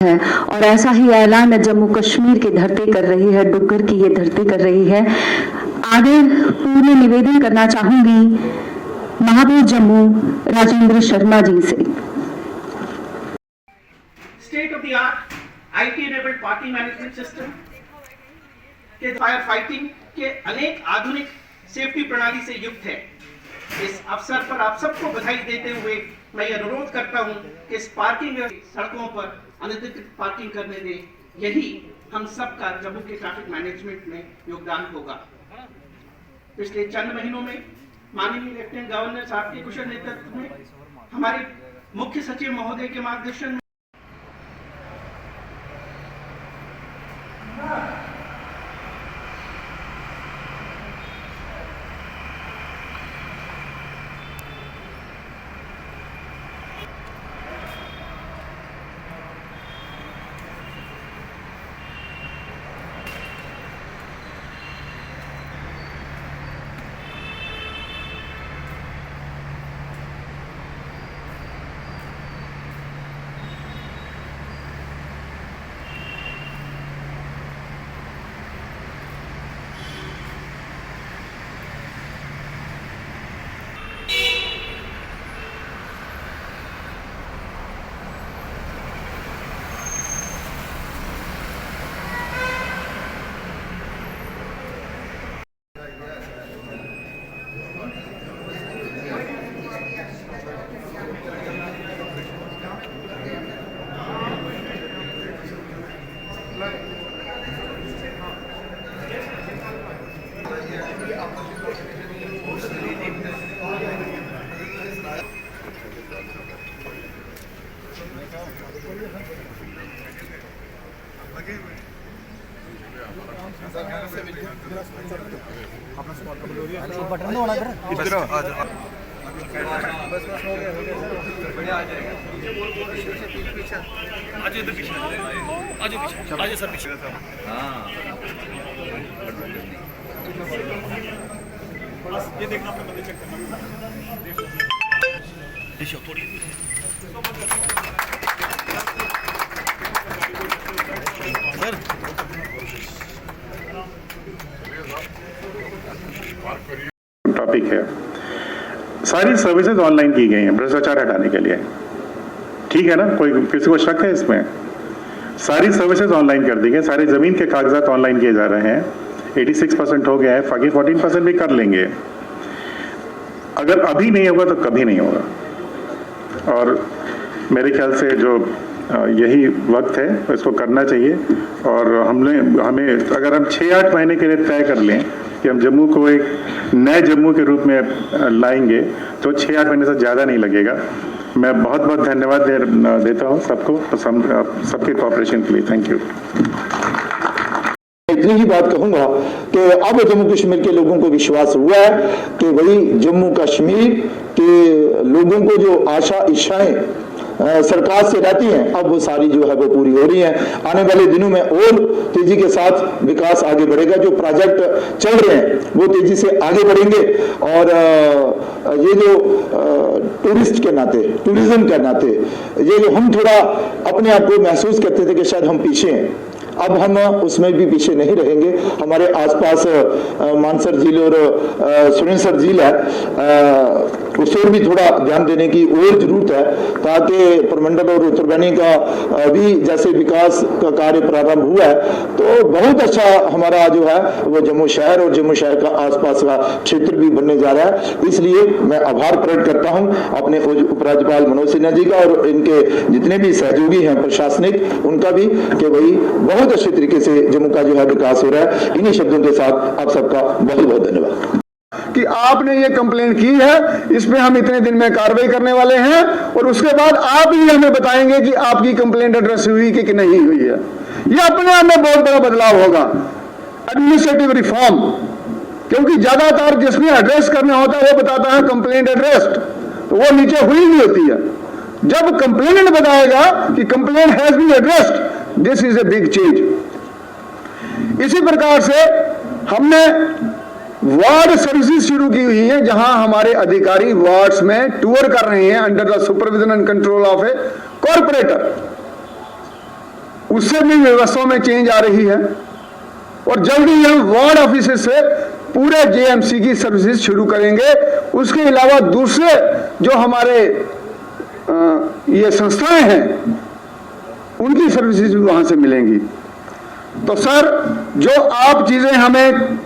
है और ऐसा ही ऐलान जम्मू कश्मीर की धरती कर रही है, डुग्गर की ये धरती कर रही है। आगे पूर्ण निवेदन करना चाहूंगी महापौर जम्मू राजेंद्र शर्मा जी से। State of the art IT enabled party management system के फायर फाइटिंग के अनेक आधुनिक सेफ्टी प्रणाली से युक्त है। इस अवसर पर आप सबको बधाई देते हुए मैं ये अनुरोध करता हूं कि इस पार्किंग सड़कों पर अनधिकृत पार्किंग करने दें। यही हम सबका जम्मू के ट्रैफिक मैनेजमेंट में योगदान होगा। पिछले चंद महीनों में माननीय लेफ्टिनेंट गवर्नर साहब के कुशल नेतृत्व में, हमारे मुख्य सचिव महोदय के मार्गदर्शन में बटन दो ना इधर आ जाओ। बस हो गया बढ़िया आ जाएगा। आज इधर पीछे आज पीछे आज सर पीछे। हां ये देखना अपना बंदे चेक करना। देखो थोड़ी सर टॉपिक है। सारी सर्विसेज ऑनलाइन की गई हैं भ्रष्टाचार हटाने के लिए। ठीक है ना? कोई किसी को शक है इसमें? सारी सर्विसेज ऑनलाइन कर दी गई, सारे जमीन के कागजात ऑनलाइन किए जा रहे हैं। 86% हो गया है, बाकी 14% भी कर लेंगे। अगर अभी नहीं होगा तो कभी नहीं होगा। और मेरे ख्याल से जो यही वक्त है, इसको करना चाहिए। और हमें अगर हम 6-8 महीने के लिए तय कर लें कि हम जम्मू को एक नए जम्मू के रूप में लाएंगे तो 6-8 महीने से ज़्यादा नहीं लगेगा। मैं बहुत बहुत धन्यवाद देता हूँ सबको, सबके कोऑपरेशन के लिए। Thank you. इतनी ही बात कहूंगा कि अब जम्मू कश्मीर के लोगों को विश्वास हुआ है कि वही जम्मू कश्मीर के लोगों को जो आशा इच्छाएं सरकार से रहती हैं, अब वो सारी जो है वो पूरी हो रही हैं। आने वाले दिनों में और तेजी के साथ विकास आगे बढ़ेगा। जो प्रोजेक्ट चल रहे हैं वो तेजी से आगे बढ़ेंगे। और ये जो टूरिस्ट के नाते, टूरिज्म के नाते, ये जो हम थोड़ा अपने आप को महसूस करते थे कि शायद हम पीछे हैं, अब हम उसमें भी पीछे नहीं रहेंगे। हमारे आसपास मानसर झील और सुरेंसर झील है, उस पर भी थोड़ा ध्यान देने की और जरूरत है, ताकि प्रमंडल और उत्तरबनी का भी जैसे विकास का कार्य प्रारंभ हुआ है तो बहुत अच्छा हमारा जो है वो जम्मू शहर और जम्मू शहर का आसपास का क्षेत्र भी बनने जा रहा है। इसलिए मैं आभार प्रकट करता हूं अपने उपराज्यपाल मनोज सिन्हा जी का और इनके जितने भी सहयोगी हैं प्रशासनिक, उनका भी, कि वही बहुत अच्छे तरीके से जम्मू का जो है विकास हो रहा है। इन्हीं शब्दों के साथ आप सबका बहुत बहुत धन्यवाद। कि आपने ये कंप्लेंट की है, इस पे हम इतने दिन में कार्रवाई करने वाले हैं और उसके बाद आप ही हमें बताएंगे कि आपकी कंप्लेंट एड्रेस हुई कि नहीं हुई है। ये अपने आप में बहुत बड़ा बदलाव होगा, एडमिनिस्ट्रेटिव रिफॉर्म। क्योंकि ज्यादातर जिसने एड्रेस करना होता है वो बताता है कंप्लेंट एड्रेस्ड, तो वो नीचे हुई नहीं होती है। जब कंप्लेनेंट बताएगा कि complaint has been addressed, this is a big change. इसी प्रकार से हमने वार्ड सर्विसेज शुरू की हुई है, जहां हमारे अधिकारी वार्ड्स में टूर कर रहे हैं under the supervision and control of A corporator. उससे भी व्यवस्थाओं में चेंज आ रही है और जल्दी ही हम वार्ड ऑफिस से पूरे जेएमसी की सर्विसेज शुरू करेंगे। उसके अलावा दूसरे जो हमारे ये संस्थाएं हैं उनकी सर्विसेज भी वहां से मिलेंगी। तो सर, जो आप चीजें हमें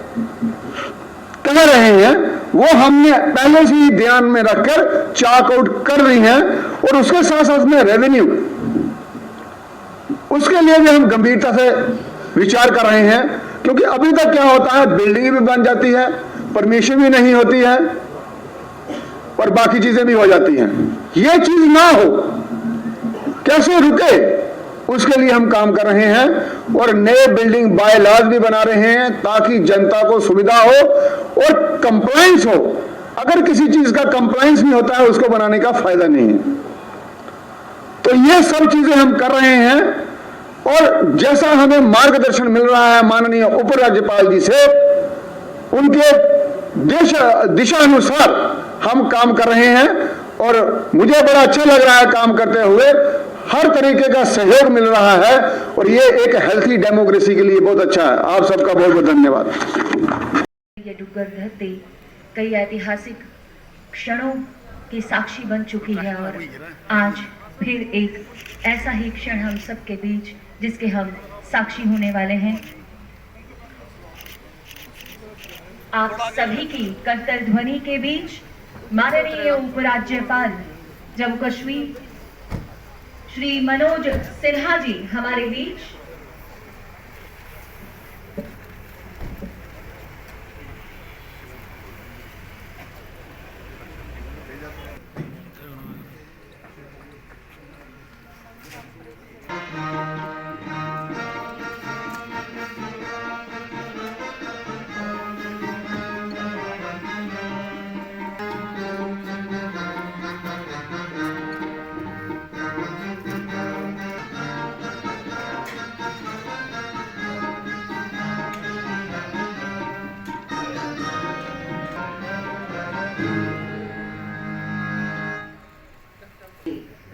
कह रहे हैं वो हमने पहले से ही ध्यान में रखकर चाक आउट कर रही हैं और उसके साथ साथ में रेवेन्यू, उसके लिए भी हम गंभीरता से विचार कर रहे हैं। क्योंकि अभी तक क्या होता है, बिल्डिंग भी बन जाती है, परमिशन भी नहीं होती है और बाकी चीजें भी हो जाती हैं। ये चीज ना हो, कैसे रुके, उसके लिए हम काम कर रहे हैं और नए बिल्डिंग बाय लॉज भी बना रहे हैं ताकि जनता को सुविधा हो और कंप्लायंस हो। अगर किसी चीज का कंप्लायंस नहीं होता है उसको बनाने का फायदा नहीं है। तो ये सब चीजें हम कर रहे हैं और जैसा हमें मार्गदर्शन मिल रहा है माननीय उपराज्यपाल जी से, उनके दिशा अनुसार हम काम कर रहे हैं और मुझे बड़ा अच्छा लग रहा है काम करते हुए। हर तरीके का सहयोग मिल रहा है और ये एक हेल्थी डेमोक्रेसी के लिए बहुत अच्छा है। आप सबका बहुत बहुत धन्यवाद। ये डुग्गर धरती कई ऐतिहासिक क्षणों की साक्षी बन चुकी है और आज फिर एक ऐसा ही क्षण हम सबके बीच जिसके हम साक्षी होने वाले हैं। आप सभी की करतल ध्वनि के बीच माननीय उपराज्यपाल जम्मू कश्मीर श्री मनोज सिन्हा जी हमारे बीच।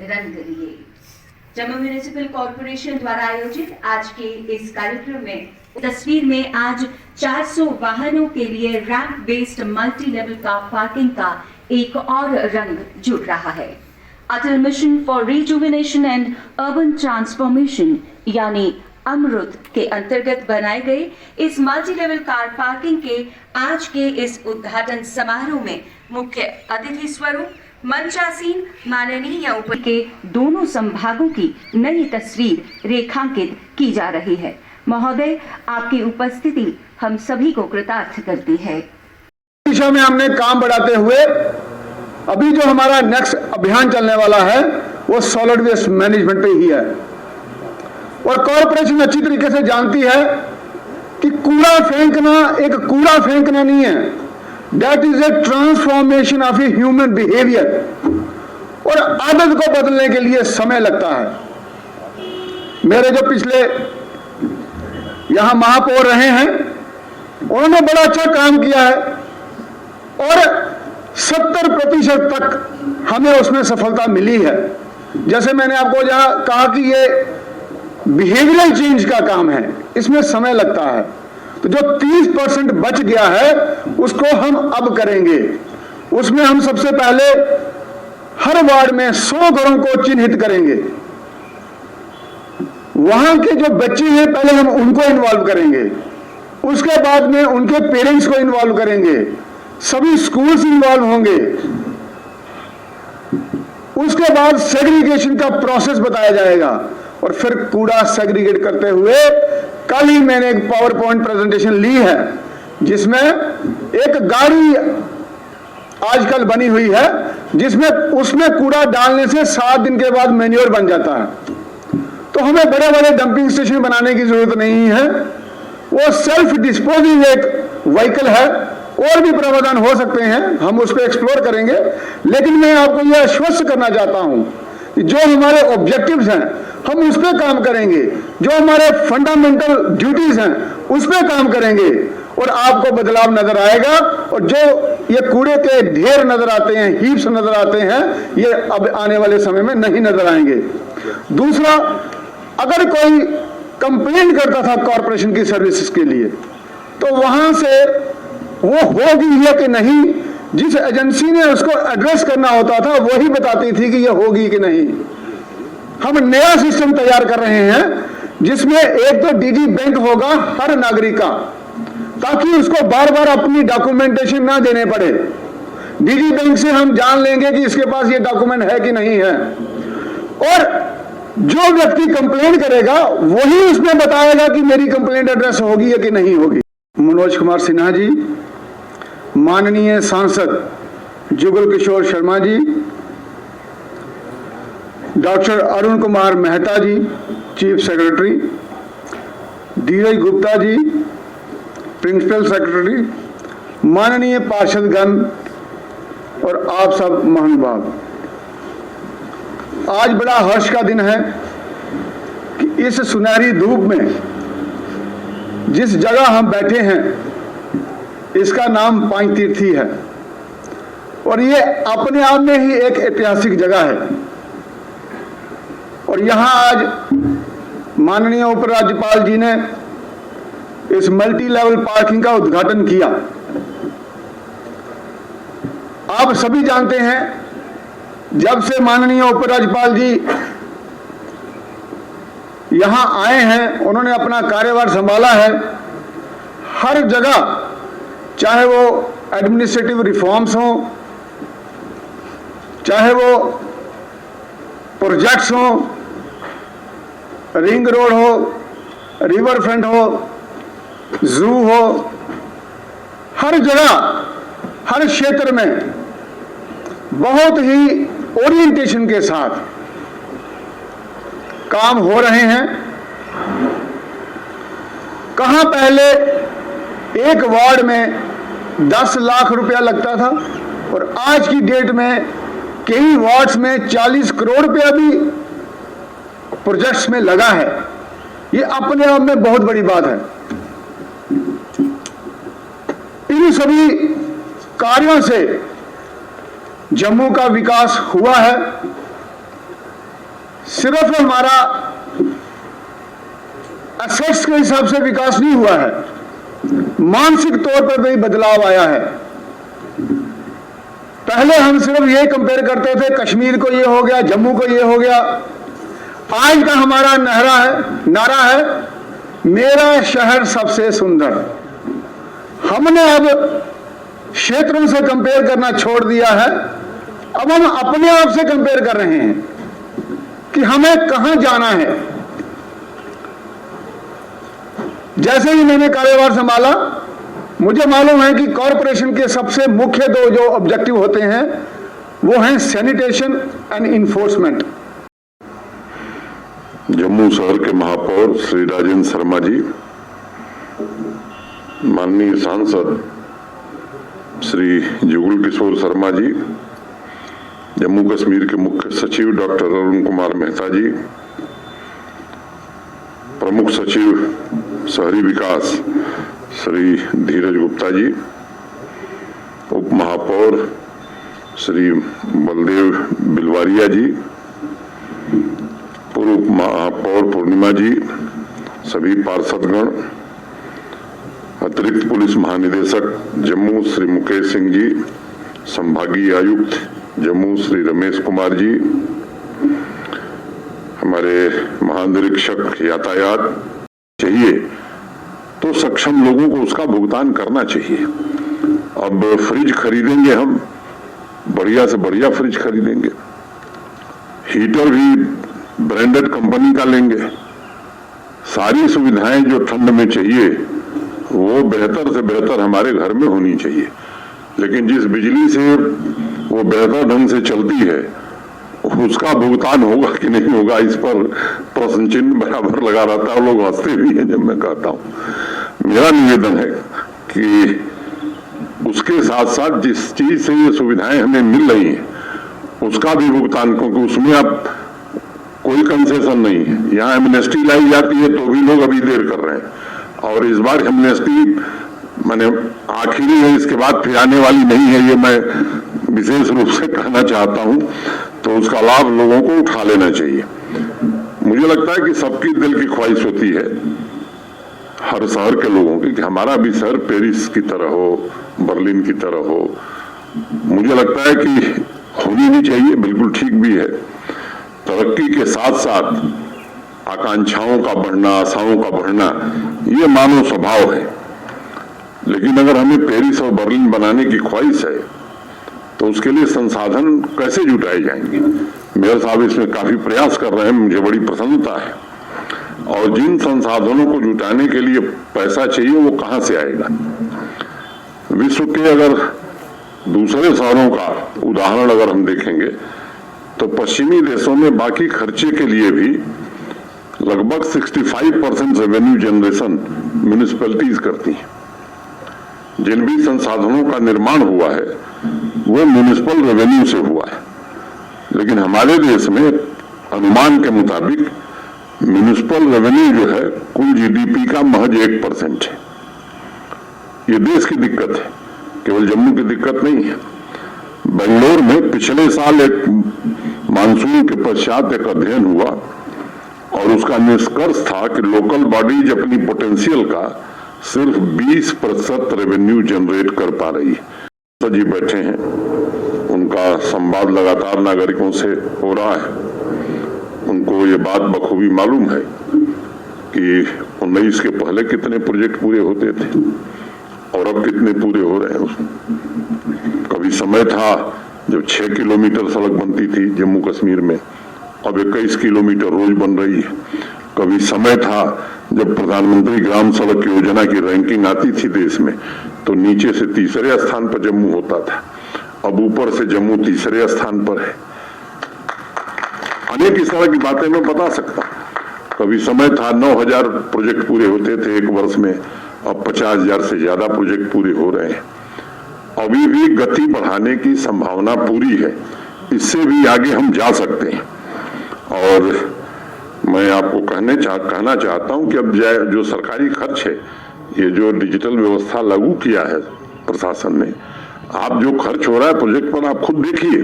रंग लिए। जम्मू म्युनिसिपल कॉर्पोरेशन द्वारा आयोजित आज के इस कार्यक्रम में तस्वीर में आज 400 वाहनों के लिए ramp based multi level car parking का एक और रंग जुड़ रहा है। Atal mission for rejuvenation and urban transformation यानी अमृत के अंतर्गत बनाए गए इस मल्टी लेवल कार पार्किंग के आज के इस उद्घाटन समारोह में मुख्य अतिथि स्वरूप मंचासीन माननीय उप के दोनों संभागों की नई तस्वीर रेखांकित की जा रही है। महोदय, आपकी उपस्थिति हम सभी को कृतार्थ करती है। दिशा में हमने काम बढ़ाते हुए अभी जो हमारा नेक्स्ट अभियान चलने वाला है वो सॉलिड वेस्ट मैनेजमेंट पे ही है और कॉर्पोरेशन अच्छी तरीके से जानती है कि कूड़ा फेंकना एक कूड़ा फेंकना नहीं है, that is a transformation of a human behaviour और आदत को बदलने के लिए समय लगता है। मेरे जो पिछले यहां महापौर रहे हैं उन्होंने बड़ा अच्छा काम किया है और 70% तक हमें उसमें सफलता मिली है। जैसे मैंने आपको जहां कहा कि ये बिहेवियरल चेंज का काम है, इसमें समय लगता है, तो जो 30% बच गया है उसको हम अब करेंगे। उसमें हम सबसे पहले हर वार्ड में 100 घरों को चिन्हित करेंगे। वहां के जो बच्चे हैं पहले हम उनको इन्वॉल्व करेंगे, उसके बाद में उनके पेरेंट्स को इन्वॉल्व करेंगे, सभी स्कूल्स इन्वॉल्व होंगे। उसके बाद सेग्रीगेशन का प्रोसेस बताया जाएगा और फिर कूड़ा सेग्रीगेट करते हुए कल ही मैंने एक पावर पॉइंट प्रेजेंटेशन ली है जिसमें एक गाड़ी आजकल बनी हुई है जिसमें उसमें कूड़ा डालने से 7 दिन के बाद मैन्योर बन जाता है। तो हमें बड़े बड़े डंपिंग स्टेशन बनाने की जरूरत नहीं है, वो सेल्फ डिस्पोजिंग एक व्हीकल है, और भी प्रावधान हो सकते हैं, हम उस पर एक्सप्लोर करेंगे। लेकिन मैं आपको यह आश्वस्त करना चाहता हूं कि जो हमारे ऑब्जेक्टिव्स हैं हम उस पर काम करेंगे, जो हमारे फंडामेंटल ड्यूटीज हैं उस पर काम करेंगे और आपको बदलाव नजर आएगा। और जो ये कूड़े के ढेर नजर आते हैं, हीप्स नजर आते हैं, ये अब आने वाले समय में नहीं नजर आएंगे। दूसरा, अगर कोई कंप्लेंट करता था कॉरपोरेशन की सर्विसेज के लिए, तो वहां से वो होगी या कि नहीं, जिस एजेंसी ने उसको एड्रेस करना होता था वही बताती थी कि ये होगी कि नहीं। हम नया सिस्टम तैयार कर रहे हैं जिसमें एक तो डीजी बैंक होगा हर नागरिक का, ताकि उसको बार बार अपनी डॉक्यूमेंटेशन ना देने पड़े। डीजी बैंक से हम जान लेंगे कि इसके पास ये डॉक्यूमेंट है कि नहीं है, और जो व्यक्ति कंप्लेंट करेगा वही उसमें बताएगा कि मेरी कंप्लेंट एड्रेस होगी या कि नहीं होगी। मनोज कुमार सिन्हा जी, माननीय सांसद जुगल किशोर शर्मा जी, डॉक्टर अरुण कुमार मेहता जी चीफ सेक्रेटरी, धीरज गुप्ता जी प्रिंसिपल सेक्रेटरी, माननीय पार्षदगण और आप सब महानुभाव, आज बड़ा हर्ष का दिन है कि इस सुनहरी धूप में जिस जगह हम बैठे हैं इसका नाम पंचतीर्थी है, और ये अपने आप में ही एक ऐतिहासिक जगह है। और यहां आज माननीय उपराज्यपाल जी ने इस मल्टी लेवल पार्किंग का उद्घाटन किया। आप सभी जानते हैं, जब से माननीय उपराज्यपाल जी यहां आए हैं, उन्होंने अपना कार्यभार संभाला है, हर जगह चाहे वो एडमिनिस्ट्रेटिव रिफॉर्म्स हो, चाहे वो प्रोजेक्ट्स हो, रिंग रोड हो, रिवर फ्रंट हो, जू हो, हर जगह हर क्षेत्र में बहुत ही ओरिएंटेशन के साथ काम हो रहे हैं। कहां पहले एक वार्ड में 10 लाख रुपया लगता था, और आज की डेट में कई वार्ड्स में 40 करोड़ रुपया भी प्रोजेक्ट्स में लगा है। ये अपने आप में बहुत बड़ी बात है। इन सभी कार्यों से जम्मू का विकास हुआ है। सिर्फ हमारा एसेट्स के हिसाब से विकास नहीं हुआ है, मानसिक तौर पर भी बदलाव आया है। पहले हम सिर्फ ये कंपेयर करते थे, कश्मीर को ये हो गया, जम्मू को ये हो गया। आज का हमारा नारा है मेरा शहर सबसे सुंदर। हमने अब क्षेत्रों से कंपेयर करना छोड़ दिया है, अब हम अपने आप से कंपेयर कर रहे हैं कि हमें कहां जाना है। जैसे ही मैंने कार्यभार संभाला, मुझे मालूम है कि कॉरपोरेशन के सबसे मुख्य दो जो ऑब्जेक्टिव होते हैं वो हैं सैनिटेशन एंड इन्फोर्समेंट। जम्मू शहर के महापौर श्री राजेंद्र शर्मा जी, माननीय सांसद श्री जुगल किशोर शर्मा जी, जम्मू कश्मीर के मुख्य सचिव डॉक्टर अरुण कुमार मेहता जी, प्रमुख सचिव शहरी विकास श्री धीरज गुप्ता जी, उप महापौर श्री बलदेव बिलवारिया जी, पूर्व महापौर पूर्णिमा जी, सभी पार्षदगण, अतिरिक्त पुलिस महानिदेशक जम्मू श्री मुकेश सिंह जी, संभागीय आयुक्त जम्मू श्री रमेश कुमार जी, हमारे महानिरीक्षक यातायात, चाहिए तो सक्षम लोगों को उसका भुगतान करना चाहिए। अब फ्रिज खरीदेंगे, हम बढ़िया से बढ़िया फ्रिज खरीदेंगे, हीटर भी ब्रांडेड कंपनी का लेंगे, सारी सुविधाएं जो ठंड में चाहिए वो बेहतर से बेहतर हमारे घर में होनी चाहिए। लेकिन जिस बिजली से वो बेहतर ढंग से चलती है उसका भुगतान होगा कि नहीं होगा, इस पर प्रश्न चिन्ह बराबर लगा रहता है। लोग हंसते भी हैं जब मैं कहता हूं। मेरा निवेदन है कि उसके साथ साथ जिस चीज से ये सुविधाएं हमें मिल रही हैं उसका भी भुगतान, क्योंकि उसमें अब कोई कंसेशन नहीं है। यहाँ एमनेस्टी लाई जाती है तो भी लोग अभी देर कर रहे हैं, और इस बार एमनेस्टी माने आखिरी है, इसके बाद फिर आने वाली नहीं है, ये मैं विशेष रूप से कहना चाहता हूं। तो उसका लाभ लोगों को उठा लेना चाहिए। मुझे लगता है कि सबकी दिल की ख्वाहिश होती है, हर शहर के लोगों की, कि हमारा भी शहर पेरिस की तरह हो, बर्लिन की तरह हो। मुझे लगता है कि होनी भी चाहिए, बिल्कुल ठीक भी है। तरक्की के साथ साथ आकांक्षाओं का बढ़ना, आशाओं का बढ़ना, ये मानव स्वभाव है। लेकिन अगर हमें पेरिस और बर्लिन बनाने की ख्वाहिश है तो उसके लिए संसाधन कैसे जुटाए जाएंगे? मेयर साहब इसमें काफी प्रयास कर रहे हैं, मुझे बड़ी प्रसन्नता है। और जिन संसाधनों को जुटाने के लिए पैसा चाहिए वो कहां से आएगा? विश्व के अगर दूसरे शहरों का उदाहरण अगर हम देखेंगे तो पश्चिमी देशों में बाकी खर्चे के लिए भी लगभग 65% रेवेन्यू जनरेशन म्युनिसिपैलिटीज करती हैं। जिन भी संसाधनों का निर्माण हुआ है वो म्युनिसिपल रेवेन्यू से हुआ है। लेकिन हमारे देश में अनुमान के मुताबिक म्युनिसिपल रेवेन्यू जो है कुल जीडीपी का महज 1% है। ये देश की दिक्कत है, केवल जम्मू की दिक्कत नहीं है। बेंगलोर में पिछले साल एक मानसून के पश्चात एक अध्ययन हुआ और उसका निष्कर्ष था कि लोकल बॉडीज अपनी पोटेंशियल का सिर्फ 20% रेवेन्यू जनरेट कर पा रही है। जी बैठे हैं, उनका संवाद लगातार नागरिकों से हो रहा है। उनको ये बात बखूबी मालूम है कि 19 के पहले कितने प्रोजेक्ट पूरे होते थे और अब कितने पूरे हो रहे हैं उसमें। कभी समय था जब 6 किलोमीटर सड़क बनती थी जम्मू कश्मीर में, अब 21 किलोमीटर रोज बन रही है। कभी समय था जब प्रधानमंत्री ग्राम सड़क योजना की रैंकिंग आती थी देश में तो नीचे से तीसरे स्थान पर जम्मू होता था, अब ऊपर से जम्मू तीसरे स्थान पर है। अनेक इस तरह की बातें मैं बता सकता। कभी समय था 9,000 प्रोजेक्ट पूरे होते थे एक वर्ष में, अब 50,000 से ज्यादा प्रोजेक्ट पूरे हो रहे हैं। अभी भी गति बढ़ाने की संभावना पूरी है, इससे भी आगे हम जा सकते हैं। और मैं आपको कहना चाहता हूं कि अब जो सरकारी खर्च है, ये जो डिजिटल व्यवस्था लागू किया है प्रशासन ने, आप जो खर्च हो रहा है प्रोजेक्ट पर आप खुद देखिए,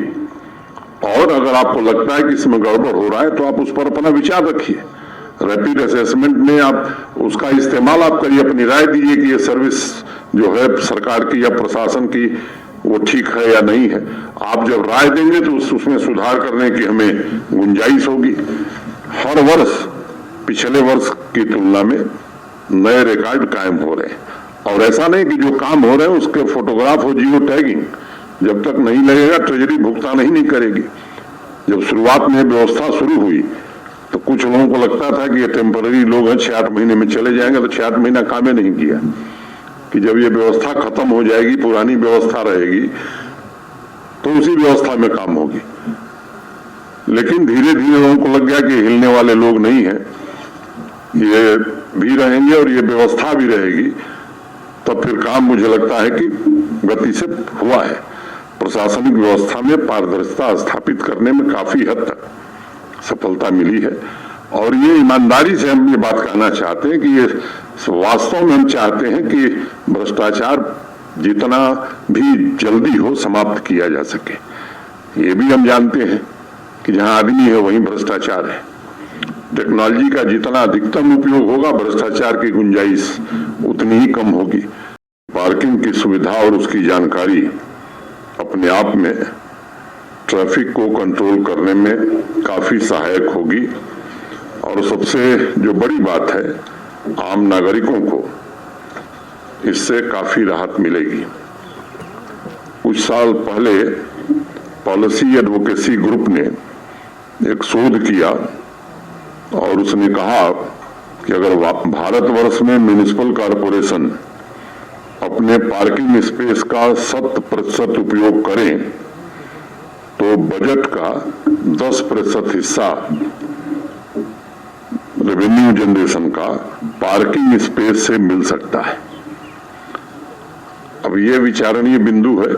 और अगर आपको लगता है कि इसमें गड़बड़ हो रहा है तो आप उस पर अपना विचार रखिए। रैपिड असेसमेंट में आप उसका इस्तेमाल आप करिए, अपनी राय दीजिए कि ये सर्विस जो है सरकार की या प्रशासन की वो ठीक है या नहीं है। आप जब राय देंगे तो उसमें सुधार करने की हमें गुंजाइश होगी। हर वर्ष पिछले वर्ष की तुलना में नए रिकॉर्ड कायम हो रहे हैं। और ऐसा नहीं कि जो काम हो रहे हैं उसके फोटोग्राफ हो, जियो टैगिंग जब तक नहीं लगेगा ट्रेजरी भुगतान ही नहीं करेगी। जब शुरुआत में व्यवस्था शुरू हुई तो कुछ लोगों को लगता था कि ये टेम्पररी लोग हैं, 6-8 महीने में चले जाएंगे, तो 6-8 महीना काम ही नहीं किया कि जब ये व्यवस्था खत्म हो जाएगी, पुरानी व्यवस्था रहेगी तो उसी व्यवस्था में काम होगी। लेकिन धीरे धीरे लोगों को लग गया कि हिलने वाले लोग नहीं है, ये भी रहेंगे और ये व्यवस्था भी रहेगी। तब फिर काम मुझे लगता है कि गति से हुआ है। प्रशासनिक व्यवस्था में पारदर्शिता स्थापित करने में काफी हद तक सफलता मिली है। और ये ईमानदारी से हम ये बात कहना चाहते हैं कि ये वास्तव में हम चाहते हैं कि भ्रष्टाचार जितना भी जल्दी हो समाप्त किया जा सके। ये भी हम जानते हैं कि जहां आदमी है वहीं भ्रष्टाचार है। टेक्नोलॉजी का जितना अधिकतम उपयोग होगा भ्रष्टाचार की गुंजाइश उतनी ही कम होगी। पार्किंग की सुविधा और उसकी जानकारी अपने आप में ट्रैफिक को कंट्रोल करने में काफी सहायक होगी। और सबसे जो बड़ी बात है, आम नागरिकों को इससे काफी राहत मिलेगी। कुछ साल पहले पॉलिसी एडवोकेसी ग्रुप ने एक शोध किया और उसने कहा कि अगर भारतवर्ष में म्युनिसिपल कॉरपोरेशन अपने पार्किंग स्पेस का 100% उपयोग करें तो बजट का 10% हिस्सा रेवेन्यू जनरेशन का पार्किंग स्पेस से मिल सकता है। अब ये विचारणीय बिंदु है,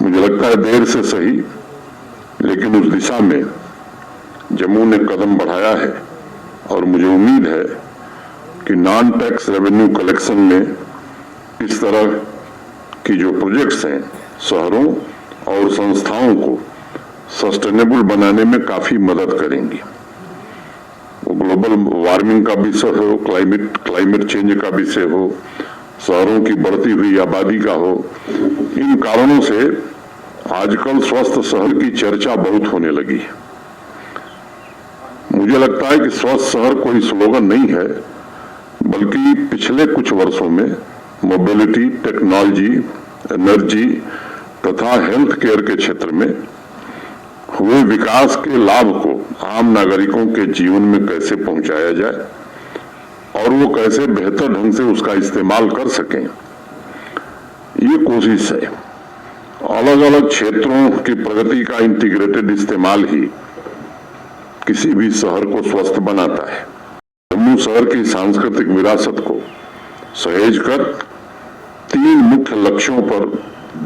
मुझे लगता है देर से सही, लेकिन उस दिशा में जम्मू ने कदम बढ़ाया है। और मुझे उम्मीद है कि नॉन टैक्स रेवेन्यू कलेक्शन में इस तरह की जो प्रोजेक्ट्स हैं शहरों और संस्थाओं को सस्टेनेबल बनाने में काफी मदद करेंगी। वो ग्लोबल वार्मिंग का विषय हो, क्लाइमेट चेंज का विषय हो, शहरों की बढ़ती हुई आबादी का हो, इन कारणों से आजकल स्वस्थ शहर की चर्चा बहुत होने लगी है। मुझे लगता है कि स्वस्थ शहर कोई स्लोगन नहीं है, बल्कि पिछले कुछ वर्षों में मोबिलिटी, टेक्नोलॉजी, एनर्जी तथा हेल्थ केयर के क्षेत्र में हुए विकास के लाभ को आम नागरिकों के जीवन में कैसे पहुंचाया जाए और वो कैसे बेहतर ढंग से उसका इस्तेमाल कर सकें, ये कोशिश है। अलग अलग क्षेत्रों की प्रगति का इंटीग्रेटेड इस्तेमाल ही किसी भी शहर को स्वस्थ बनाता है। जम्मू शहर की सांस्कृतिक विरासत को सहेज कर 3 मुख्य लक्ष्यों पर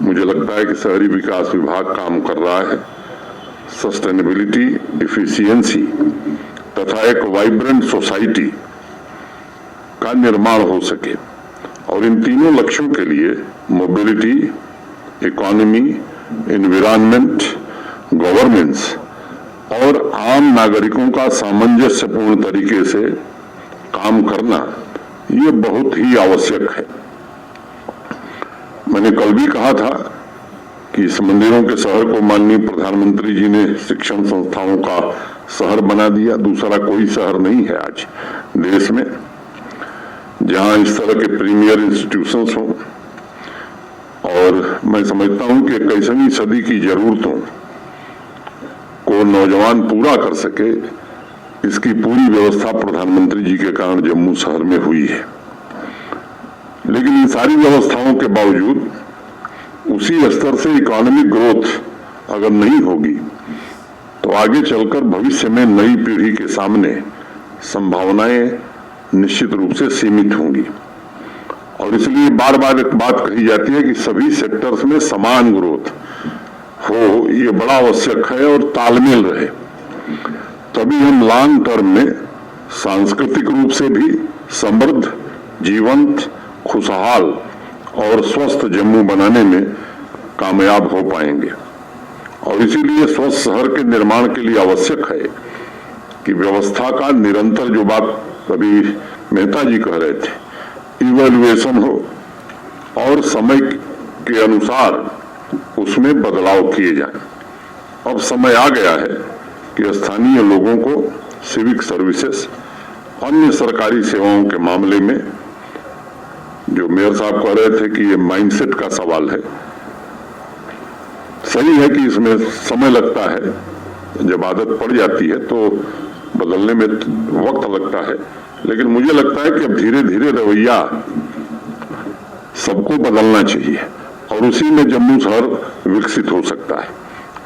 मुझे लगता है कि शहरी विकास विभाग काम कर रहा है। सस्टेनेबिलिटी, इफिशियंसी तथा एक वाइब्रेंट सोसाइटी का निर्माण हो सके, और इन तीनों लक्ष्यों के लिए मोबिलिटी, इकोनॉमी, एनवायरनमेंट, गवर्नेंस और आम नागरिकों का सामंजस्यपूर्ण तरीके से काम करना ये बहुत ही आवश्यक है। मैंने कल भी कहा था कि इस मंदिरों के शहर को माननीय प्रधानमंत्री जी ने शिक्षण संस्थाओं का शहर बना दिया। दूसरा कोई शहर नहीं है आज देश में जहां इस तरह के प्रीमियर इंस्टीट्यूशंस हों, और मैं समझता हूं कि 21वीं सदी की जरूरतों को नौजवान पूरा कर सके, इसकी पूरी व्यवस्था प्रधानमंत्री जी के कारण जम्मू शहर में हुई है। लेकिन इन सारी व्यवस्थाओं के बावजूद उसी स्तर से इकोनॉमिक ग्रोथ अगर नहीं होगी तो आगे चलकर भविष्य में नई पीढ़ी के सामने संभावनाएं निश्चित रूप से सीमित होंगी। और इसलिए बार बार एक बात कही जाती है कि सभी सेक्टर्स में समान ग्रोथ हो, ये बड़ा आवश्यक है और तालमेल रहे, तभी हम लॉन्ग टर्म में सांस्कृतिक रूप से भी समृद्ध, जीवंत, खुशहाल और स्वस्थ जम्मू बनाने में कामयाब हो पाएंगे। और इसीलिए स्वस्थ शहर के निर्माण के लिए आवश्यक है कि व्यवस्था का निरंतर, जो बात अभी मेहता जी कह रहे थे, इवैल्यूएशन हो और समय के अनुसार उसमें बदलाव किए जाएं। अब समय आ गया है कि स्थानीय लोगों को सिविक सर्विसेज, अन्य सरकारी सेवाओं के मामले में, जो मेयर साहब कह रहे थे कि ये माइंडसेट का सवाल है, सही है कि इसमें समय लगता है, जब आदत पड़ जाती है तो बदलने में वक्त लगता है, लेकिन मुझे लगता है कि अब धीरे धीरे रवैया सबको बदलना चाहिए और उसी में जम्मू शहर विकसित हो सकता है।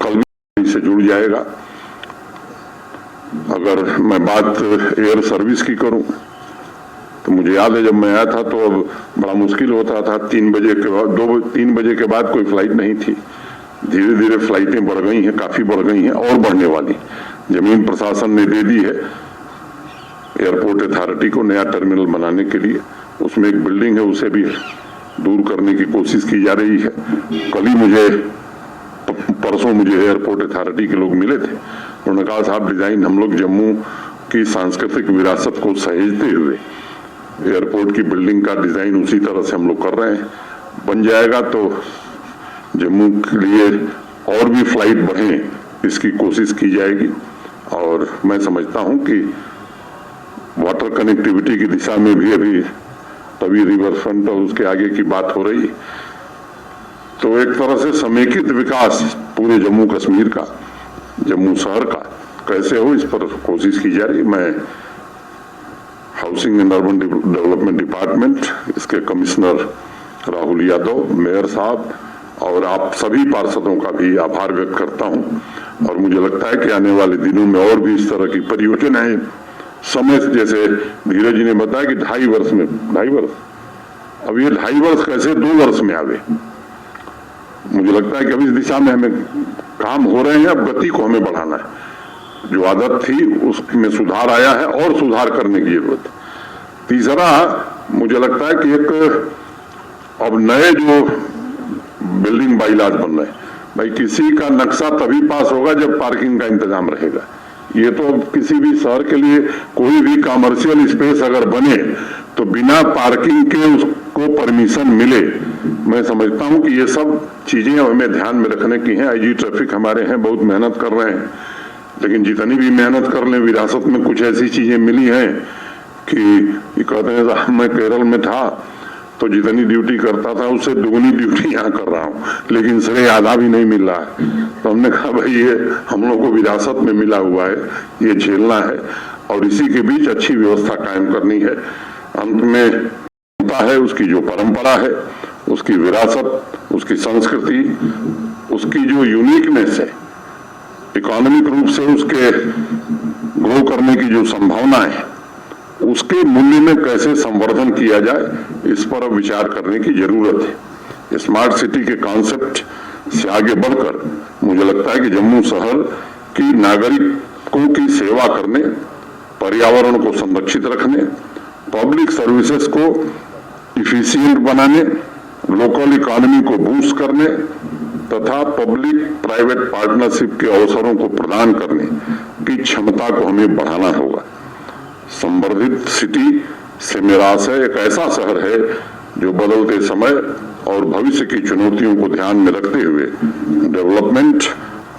कल भी से जुड़ जाएगा। अगर मैं बात एयर सर्विस की करूं तो मुझे याद है जब मैं आया था तो अब बड़ा मुश्किल होता था, 3 बजे के बाद 2-3 बजे के बाद कोई फ्लाइट नहीं थी। धीरे धीरे फ्लाइटें बढ़ गई हैं, काफी बढ़ गई हैं और बढ़ने वाली। जमीन प्रशासन ने दे दी है एयरपोर्ट अथॉरिटी को नया टर्मिनल बनाने के लिए। उसमें एक बिल्डिंग है, उसे भी दूर करने की कोशिश की जा रही है। कल ही परसों मुझे एयरपोर्ट अथॉरिटी के लोग मिले थे, उन्होंने कहा साहब डिजाइन हम लोग जम्मू की सांस्कृतिक विरासत को सहेजते हुए एयरपोर्ट की बिल्डिंग का डिजाइन उसी तरह से हम लोग कर रहे हैं। बन जाएगा तो जम्मू के लिए और भी फ्लाइट बढ़े, इसकी कोशिश की जाएगी। और मैं समझता हूं कि वाटर कनेक्टिविटी की दिशा में भी अभी तभी रिवर फ्रंट और उसके आगे की बात हो रही, तो एक तरह से समेकित विकास पूरे जम्मू कश्मीर का, जम्मू शहर का कैसे हो, इस पर कोशिश की जा रही। मैं housing and urban development department, इसके कमिश्नर राहुल यादव, मेयर साहब और आप सभी पार्षदों का भी आभार व्यक्त करता हूं। और मुझे लगता है कि आने वाले दिनों में और भी इस तरह की परियोजनाएं समय से, जैसे धीरज जी ने बताया कि 2.5 वर्ष में, 2.5 वर्ष, अब ये 2.5 वर्ष कैसे 2 वर्ष में आवे। मुझे लगता है कि अब इस दिशा में हमें काम हो रहे हैं, अब गति को हमें बढ़ाना है। जो आदत थी उसमें सुधार आया है और सुधार करने की जरूरत है। तीसरा मुझे लगता है कि एक अब नए जो बिल्डिंग बाइलाज बन रहे हैं, भाई किसी का नक्शा तभी पास होगा जब पार्किंग का इंतजाम रहेगा। ये तो किसी भी शहर के लिए कोई भी कमर्शियल स्पेस अगर बने तो बिना पार्किंग के उसको परमिशन मिले। मैं समझता हूं कि ये सब चीजें हमें ध्यान में रखने की हैं। आईजी ट्रैफिक हमारे हैं, बहुत मेहनत कर रहे हैं, लेकिन जितनी भी मेहनत कर लें, विरासत में कुछ ऐसी चीजें मिली हैं कि कहते हैं मैं केरल में था तो जितनी ड्यूटी करता था उससे दुगनी ड्यूटी यहाँ कर रहा हूँ, लेकिन श्रेय आधा भी नहीं मिल रहा है। तो हमने कहा भाई ये हम लोग को विरासत में मिला हुआ है, ये झेलना है और इसी के बीच अच्छी व्यवस्था कायम करनी है। अंत में होता है उसकी जो परंपरा है, उसकी विरासत, उसकी संस्कृति, उसकी जो यूनिकनेस है, इकोनॉमिक रूप से उसके ग्रो करने की जो संभावना है, उसके मूल्य में कैसे संवर्धन किया जाए, इस पर अब विचार करने की जरूरत है। स्मार्ट सिटी के कॉन्सेप्ट से आगे बढ़कर मुझे लगता है कि जम्मू शहर की नागरिकों की सेवा करने, पर्यावरण को संरक्षित रखने, पब्लिक सर्विसेज को इफिशिएंट बनाने, लोकल इकोनॉमी को बूस्ट करने तथा पब्लिक प्राइवेट पार्टनरशिप के अवसरों को प्रदान करने की क्षमता को हमें बढ़ाना होगा। संवर्धित सिटी से मेरा आशय एक ऐसा शहर है जो बदलते समय और भविष्य की चुनौतियों को ध्यान में रखते हुए डेवलपमेंट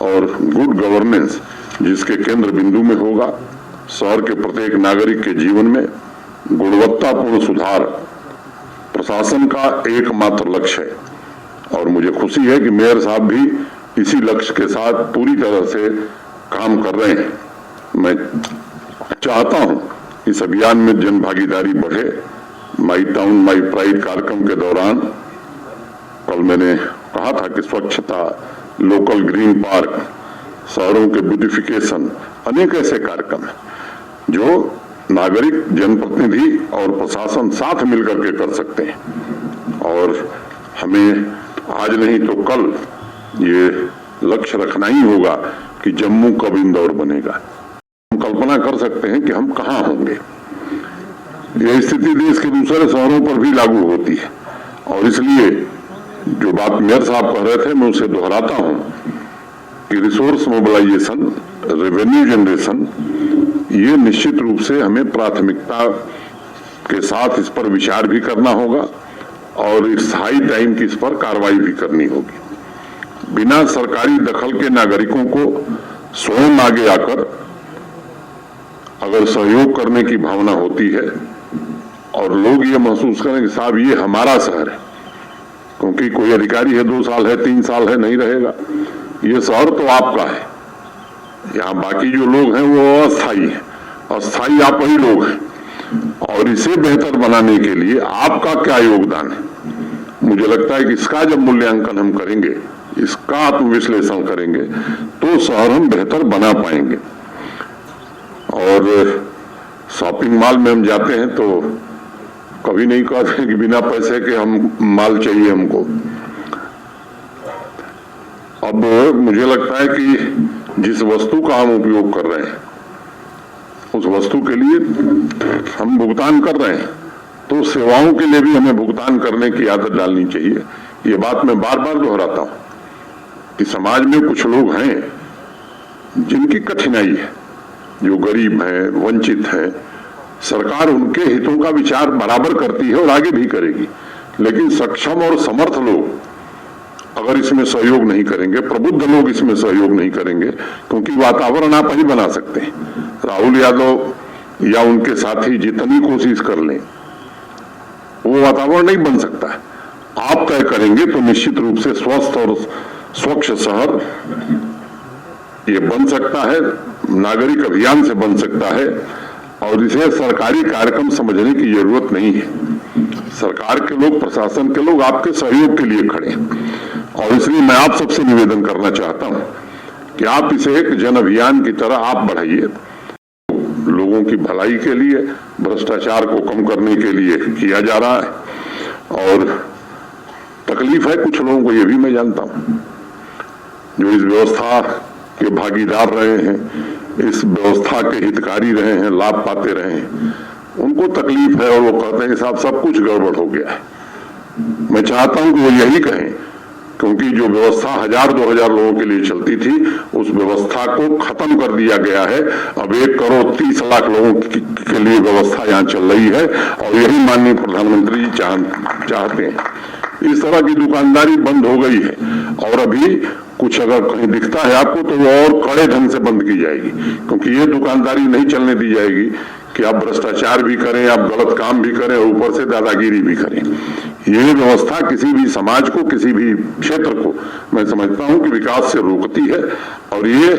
और गुड गवर्नेंस जिसके केंद्र बिंदु में होगा। शहर के प्रत्येक नागरिक के जीवन में गुणवत्तापूर्ण सुधार प्रशासन का एकमात्र लक्ष्य है और मुझे खुशी है कि मेयर साहब भी इसी लक्ष्य के साथ पूरी तरह से काम कर रहे हैं। मैं चाहता हूं इस अभियान में जन भागीदारी बढ़े। माई टाउन माई प्राइड कार्यक्रम के दौरान कल मैंने कहा था कि स्वच्छता, लोकल ग्रीन पार्क, शहरों के ब्यूटिफिकेशन, अनेक ऐसे कार्यक्रम हैं जो नागरिक, जनप्रतिनिधि और प्रशासन साथ मिलकर के कर सकते हैं और हमें आज नहीं तो कल ये लक्ष्य रखना ही होगा कि जम्मू कब इंदौर बनेगा। हम कल्पना कर सकते हैं कि हम कहाँ होंगे। यह स्थिति देश के दूसरे शहरों पर भी लागू होती है और इसलिए जो बात मेयर साहब कह रहे थे मैं उसे दोहराता हूं कि रिसोर्स मोबिलाइजेशन, रेवेन्यू जनरेशन, ये निश्चित रूप से हमें प्राथमिकता के साथ इस पर विचार भी करना होगा और इस हाई टाइम की इस पर कार्रवाई भी करनी होगी। बिना सरकारी दखल के नागरिकों को स्वयं आगे आकर अगर सहयोग करने की भावना होती है और लोग ये महसूस करें कि साहब ये हमारा शहर है, क्योंकि कोई अधिकारी है 2 साल है 3 साल है नहीं रहेगा, ये शहर तो आपका है। यहाँ बाकी जो लोग हैं वो अस्थायी है, अस्थायी आप ही लोग हैं और इसे बेहतर बनाने के लिए आपका क्या योगदान है। मुझे लगता है कि इसका जब मूल्यांकन हम करेंगे, इसका आत्मविश्लेषण करेंगे तो शहर हम बेहतर बना पाएंगे। और शॉपिंग मॉल में हम जाते हैं तो कभी नहीं कहते कि बिना पैसे के हम माल चाहिए हमको। अब मुझे लगता है कि जिस वस्तु का हम उपयोग कर रहे हैं उस वस्तु के लिए हम भुगतान कर रहे हैं तो सेवाओं के लिए भी हमें भुगतान करने की आदत डालनी चाहिए। ये बात मैं बार बार दोहराता हूं कि समाज में कुछ लोग हैं जिनकी कठिनाई है, जो गरीब हैं, वंचित हैं। सरकार उनके हितों का विचार बराबर करती है और आगे भी करेगी, लेकिन सक्षम और समर्थ लोग अगर इसमें सहयोग नहीं करेंगे, प्रबुद्ध लोग इसमें सहयोग नहीं करेंगे, क्योंकि वातावरण आप ही बना सकते हैं। राहुल यादव या उनके साथी जितनी कोशिश कर लें वो वातावरण नहीं बन सकता है। आप तय करेंगे तो निश्चित रूप से स्वस्थ और स्वच्छ शहर ये बन सकता है, नागरिक अभियान से बन सकता है और इसे सरकारी कार्यक्रम समझने की जरूरत नहीं है। सरकार के लोग, प्रशासन के लोग आपके सहयोग के लिए खड़े हैं और इसलिए मैं आप सबसे निवेदन करना चाहता हूं कि आप इसे एक जन अभियान की तरह आप बढ़ाइए। लोगों की भलाई के लिए, भ्रष्टाचार को कम करने के लिए किया जा रहा है और तकलीफ है कुछ लोगों को, ये भी मैं जानता हूं, जो इस व्यवस्था के भागीदार रहे हैं, इस व्यवस्था के हितकारी रहे हैं, लाभ पाते रहे हैं, उनको तकलीफ है और वो कहते हैं साहब सब कुछ गड़बड़ हो गया है। मैं चाहता हूं कि वो यही कहें क्योंकि जो व्यवस्था 1000-2000 लोगों के लिए चलती थी उस व्यवस्था को खत्म कर दिया गया है। अब 1,30,00,000 लोगों के लिए व्यवस्था यहाँ चल रही है और यही माननीय प्रधानमंत्री जी चाहते हैं। इस तरह की दुकानदारी बंद हो गई है और अभी कुछ अगर कहीं दिखता है आपको तो वो और कड़े ढंग से बंद की जाएगी, क्योंकि ये दुकानदारी नहीं चलने दी जाएगी कि आप भ्रष्टाचार भी करें, आप गलत काम भी करें और ऊपर से दादागिरी भी करें। ये व्यवस्था किसी भी समाज को, किसी भी क्षेत्र को मैं समझता हूं कि विकास से रोकती है। और ये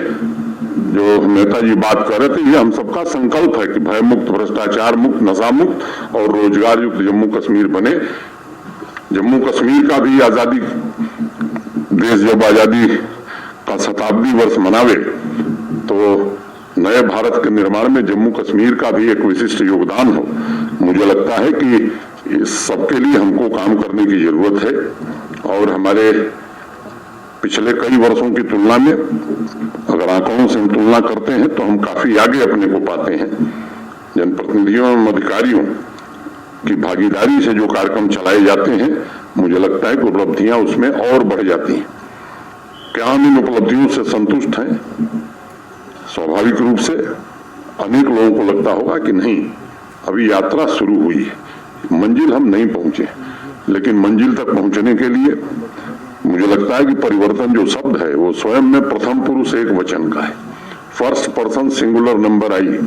जो नेताजी बात कर रहे थे, ये हम सबका संकल्प है कि भय मुक्त, भ्रष्टाचार मुक्त, नशा मुक्त और रोजगार युक्त जम्मू कश्मीर बने। जम्मू कश्मीर का भी आजादी, देश जब आजादी का शताब्दी वर्ष मनावे तो नए भारत के निर्माण में जम्मू कश्मीर का भी एक विशिष्ट योगदान हो। मुझे लगता है कि इस सबके लिए हमको काम करने की जरूरत है और हमारे पिछले कई वर्षों की तुलना में अगर आंकड़ों से हम तुलना करते हैं तो हम काफी आगे अपने को पाते हैं। जनप्रतिनिधियों एवं अधिकारियों की भागीदारी से जो कार्यक्रम चलाए जाते हैं, मुझे लगता है कि उपलब्धियां उसमें और बढ़ जाती हैं। क्या हम इन उपलब्धियों से संतुष्ट हैं? स्वाभाविक रूप से अनेक लोगों को लगता होगा कि नहीं, अभी यात्रा शुरू हुई है, मंजिल हम नहीं पहुंचे, लेकिन मंजिल तक पहुंचने के लिए मुझे लगता है कि परिवर्तन जो शब्द है वो स्वयं में प्रथम पुरुष एक वचन का है, फर्स्ट पर्सन सिंगुलर नंबर आई।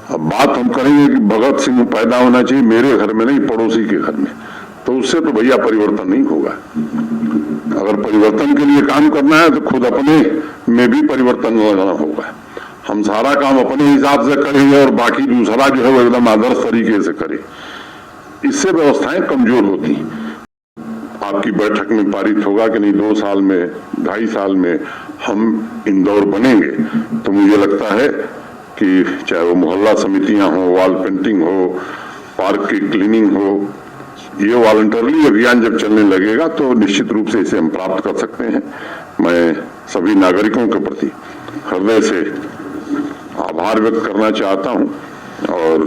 अब बात हम करेंगे कि भगत सिंह पैदा होना चाहिए मेरे घर में, नहीं पड़ोसी के घर में, तो उससे तो भैया परिवर्तन नहीं होगा। अगर परिवर्तन के लिए काम करना है तो खुद अपने में भी परिवर्तन लाना होगा। हम सारा काम अपने हिसाब से करेंगे और बाकी दूसरा जो है वो एकदम आदर्श तरीके से करे, इससे व्यवस्थाएं कमजोर होती हैं। आपकी बैठक में पारित होगा कि नहीं 2 साल में, 2.5 साल में हम इंदौर बनेंगे, तो मुझे लगता है कि चाहे वो मोहल्ला समितियां हो, वॉल पेंटिंग हो, पार्क की क्लीनिंग हो, ये वॉलंटरली अभियान जब चलने लगेगा तो निश्चित रूप से इसे हम प्राप्त कर सकते हैं। मैं सभी नागरिकों के प्रति हृदय से आभार व्यक्त करना चाहता हूं और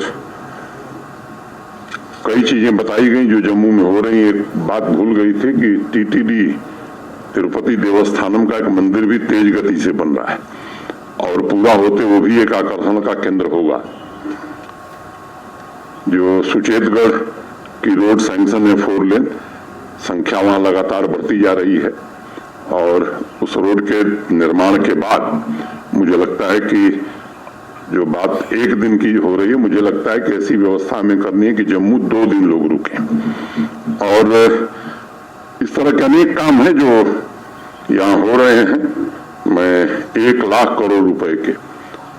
कई चीजें बताई गई जो जम्मू में हो रही। एक बात भूल गई थी कि टीटीडी तिरुपति देवस्थानम का एक मंदिर भी तेज गति से बन रहा है और पूरा होते वो भी एक आकर्षण का केंद्र होगा। जो सुचेतगढ़ की रोड सैंक्शन है 4 लेन, संख्या वहां लगातार बढ़ती जा रही है और उस रोड के निर्माण के बाद मुझे लगता है कि जो बात 1 दिन की हो रही है, मुझे लगता है कि ऐसी व्यवस्था हमें करनी है कि जम्मू 2 दिन लोग रुके। और इस तरह के अनेक काम हैं जो यहाँ हो रहे हैं। मैं 1 लाख करोड़ रुपए के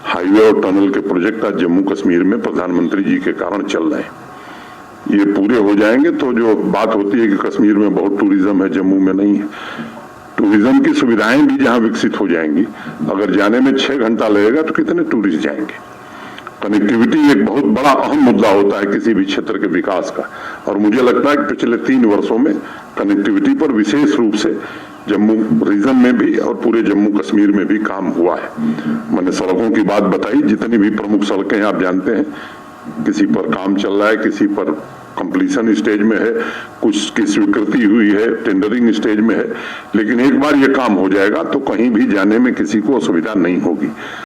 हाईवे और टनल के प्रोजेक्ट आज जम्मू कश्मीर में प्रधानमंत्री जी के कारण चल रहे हैं। ये पूरे हो जाएंगे तो जो बात होती है कि कश्मीर में बहुत टूरिज्म है, जम्मू में नहीं है, टूरिज्म की सुविधाएं भी जहां विकसित हो जाएंगी। अगर जाने में 6 घंटा लगेगा तो कितने टूरिस्ट जाएंगे। कनेक्टिविटी एक बहुत बड़ा अहम मुद्दा होता है किसी भी क्षेत्र के विकास का और मुझे लगता है कि पिछले 3 वर्षों में कनेक्टिविटी पर विशेष रूप से जम्मू रीजन में भी और पूरे जम्मू कश्मीर में भी काम हुआ है। मैंने सड़कों की बात बताई, जितनी भी प्रमुख सड़कें आप जानते हैं, किसी पर काम चल रहा है, किसी पर कंप्लीशन स्टेज में है, कुछ की स्वीकृति हुई है, टेंडरिंग स्टेज में है, लेकिन एक बार ये काम हो जाएगा तो कहीं भी जाने में किसी को असुविधा नहीं होगी।